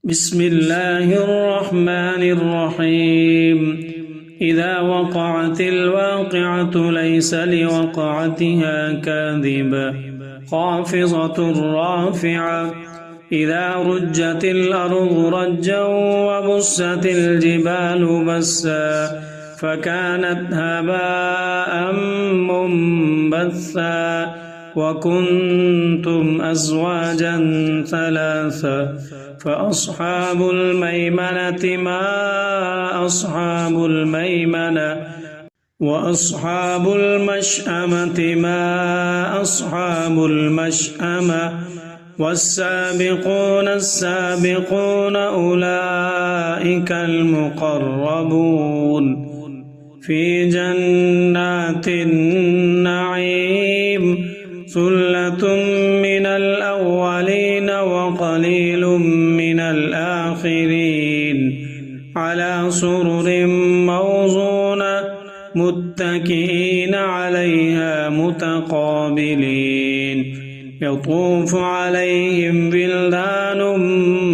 بسم الله الرحمن الرحيم إذا وقعت الواقعة ليس لوقعتها كاذبة خافضة رافعة إذا رجت الأرض رجا وبست الجبال بسا فكانت هباء منبثا وكنتم أزواجا ثلاثا فأصحاب الميمنة ما أصحاب الميمنة وأصحاب المشأمة ما أصحاب المشأمة والسابقون السابقون أولئك المقربون في جنات النعيم ثلة من الأولين وقليل من الآخرين على سرر موضونة متكئين عليها متقابلين يطوف عليهم بلدان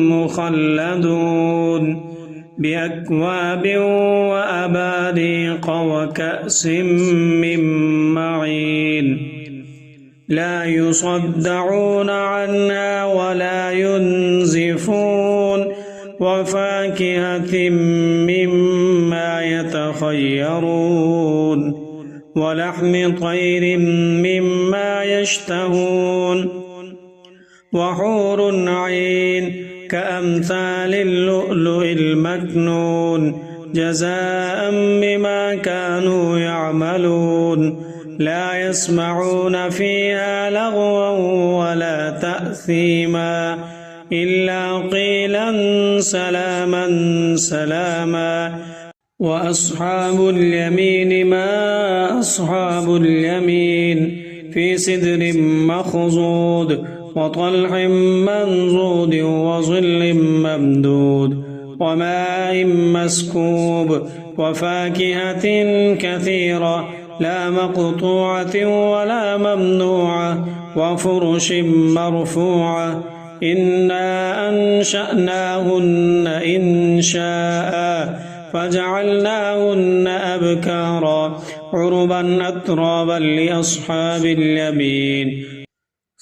مخلدون بأكواب وأباريق وكأس من معين لا يصدعون عنها ولا ينزفون وفاكهة مما يتخيرون ولحم طير مما يشتهون وحور عين كأمثال اللؤلؤ المكنون جزاء بما كانوا يعملون لا يسمعون فيها لغوا ولا تأثيما إلا قيلا سلاما سلاما وأصحاب اليمين ما أصحاب اليمين في سدر مخضود وطلح منضود وظل ممدود وماء مسكوب وفاكهة كثيرة لا مقطوعة ولا ممنوعة وفرش مرفوعة إنا أنشأناهن إنشاء فجعلناهن أبكارا عربا أترابا لأصحاب اليمين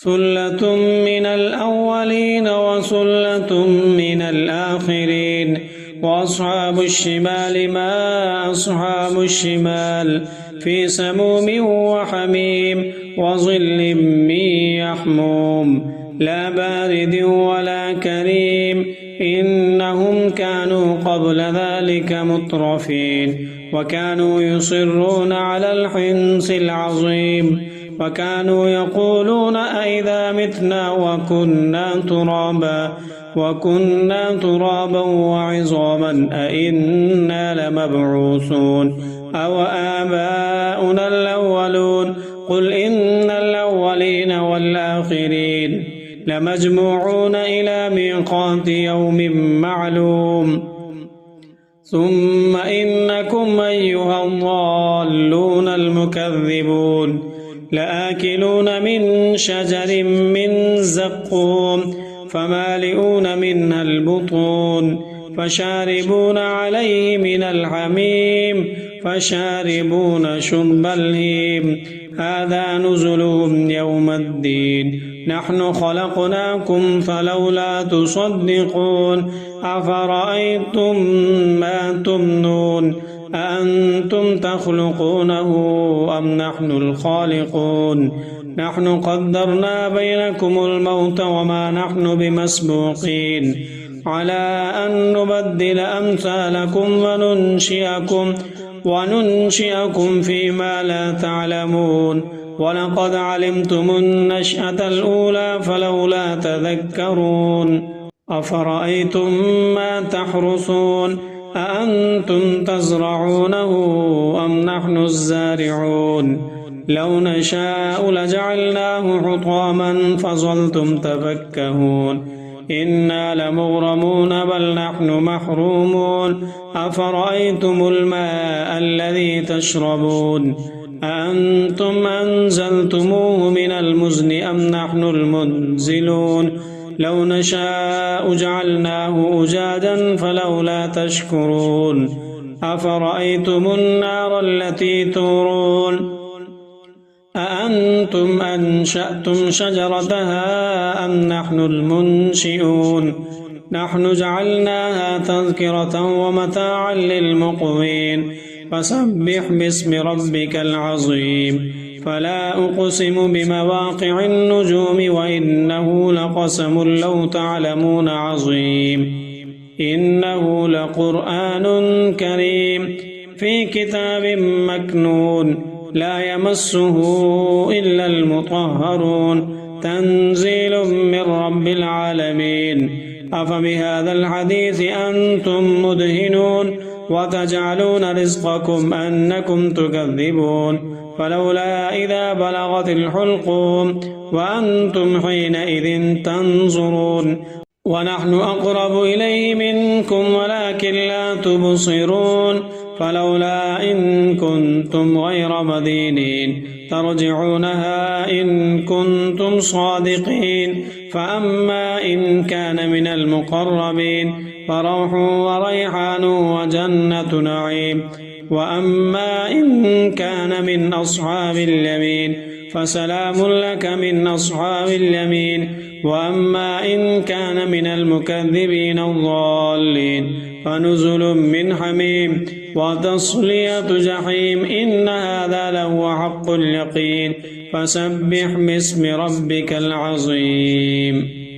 ثلة من الأولين وثلة من الآخرين وأصحاب الشمال ما أصحاب الشمال في سموم وحميم وظل من يحموم لا بارد ولا كريم إنهم كانوا قبل ذلك مترفين وكانوا يصرون على الحنث العظيم وكانوا يقولون أئذا متنا وكنا ترابا وعظاما أئنا لمبعوثون أو آباؤنا الأولون قل إن الأولين والآخرين لمجموعون إلى ميقات يوم معلوم ثم إنكم أيها الضالون المكذبون لآكلون من شجر من زقوم فمالئون منها البطون فشاربون عليه من الحميم فشاربون شرب الهيم هذا نزلهم يوم الدين نحن خلقناكم فلولا تصدقون أفرأيتم ما تمنون أأنتم تخلقونه أم نحن الخالقون نحن قدرنا بينكم الموت وما نحن بمسبوقين على أن نبدل أمثالكم وننشئكم فيما لا تعلمون ولقد علمتم النشأة الأولى فلولا تذكرون أفرأيتم ما تحرثون أأنتم تزرعونه أم نحن الزارعون لو نشاء لجعلناه حطاما فظلتم تفكهون إنا لمغرمون بل نحن محرومون أفرأيتم الماء الذي تشربون أأنتم أنزلتموه من المزن أم نحن المنزلون لو نشاء جعلناه أجاجا فلولا تشكرون أفرأيتم النار التي تورون أأنتم أنشأتم شجرتها أم نحن المنشئون نحن جعلناها تذكرة ومتاعا للمقوين فسبح باسم ربك العظيم فلا أقسم بمواقع النجوم وإنه لقسم لو تعلمون عظيم إنه لقرآن كريم في كتاب مكنون لا يمسه إلا المطهرون تنزيل من رب العالمين أفبهذا الحديث أنتم مدهنون وتجعلون رزقكم أنكم تكذبون فلولا إذا بلغت الحلقوم وأنتم حينئذ تنظرون ونحن أقرب إليه منكم ولكن لا تبصرون فلولا إن كنتم غير مدينين ترجعونها إن كنتم صادقين فأما إن كان من المقربين فروح وريحان وجنة نعيم وأما إن كان من أصحاب اليمين فسلام لك من أصحاب اليمين وأما إن كان من المكذبين الضالين فنزل من حميم وتصلية جحيم إن هذا لهو حق اليقين فسبح باسم ربك العظيم